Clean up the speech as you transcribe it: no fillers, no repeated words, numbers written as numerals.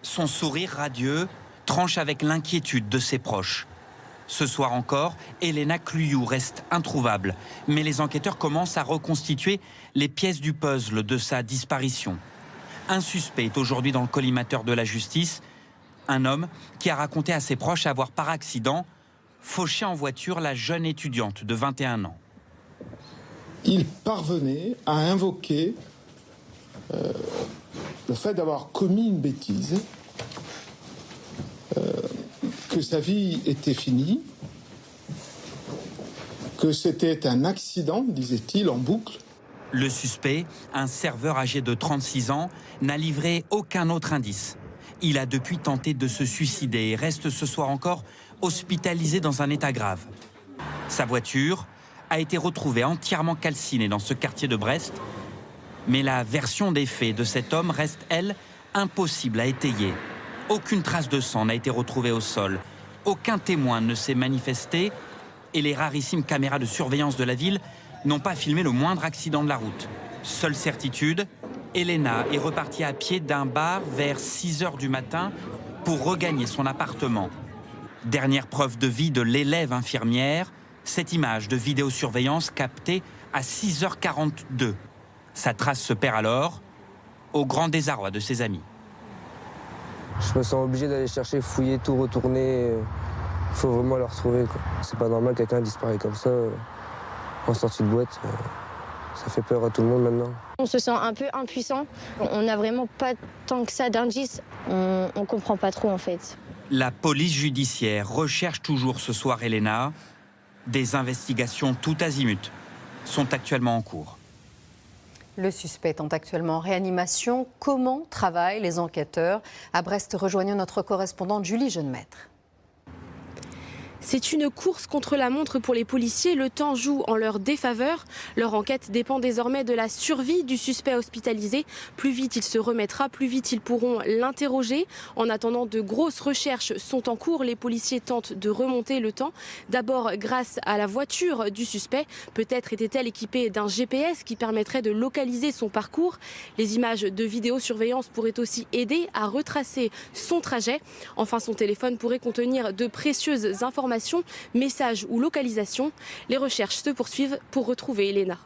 Son sourire radieux tranche avec l'inquiétude de ses proches. Ce soir encore, Elena Cluyou reste introuvable, mais les enquêteurs commencent à reconstituer les pièces du puzzle de sa disparition. Un suspect est aujourd'hui dans le collimateur de la justice, un homme qui a raconté à ses proches avoir par accident fauché en voiture la jeune étudiante de 21 ans. Il parvenait à invoquer le fait d'avoir commis une bêtise, que sa vie était finie, que c'était un accident, disait-il en boucle. Le suspect, un serveur âgé de 36 ans, n'a livré aucun autre indice. Il a depuis tenté de se suicider et reste ce soir encore hospitalisé dans un état grave. Sa voiture a été retrouvée entièrement calcinée dans ce quartier de Brest. Mais la version des faits de cet homme reste, elle, impossible à étayer. Aucune trace de sang n'a été retrouvée au sol. Aucun témoin ne s'est manifesté et les rarissimes caméras de surveillance de la ville n'ont pas filmé le moindre accident de la route. Seule certitude, Elena est repartie à pied d'un bar vers 6 h du matin pour regagner son appartement. Dernière preuve de vie de l'élève infirmière, cette image de vidéosurveillance captée à 6 h 42. Sa trace se perd alors, au grand désarroi de ses amis. Je me sens obligé d'aller chercher, fouiller, tout retourner. Il faut vraiment le retrouver, quoi. C'est pas normal que quelqu'un disparaît comme ça, en sortie de boîte. Ça fait peur à tout le monde maintenant. On se sent un peu impuissant. On n'a vraiment pas tant que ça d'indices. On comprend pas trop en fait. La police judiciaire recherche toujours ce soir Elena. Des investigations tout azimut sont actuellement en cours. Le suspect est actuellement en réanimation. Comment travaillent les enquêteurs? À Brest, rejoignons notre correspondante Julie Jeune-Maître. C'est une course contre la montre pour les policiers. Le temps joue en leur défaveur. Leur enquête dépend désormais de la survie du suspect hospitalisé. Plus vite il se remettra, plus vite ils pourront l'interroger. En attendant, de grosses recherches sont en cours. Les policiers tentent de remonter le temps. D'abord grâce à la voiture du suspect. Peut-être était-elle équipée d'un GPS qui permettrait de localiser son parcours. Les images de vidéosurveillance pourraient aussi aider à retracer son trajet. Enfin, son téléphone pourrait contenir de précieuses informations, messages ou localisation. Les recherches se poursuivent pour retrouver Elena.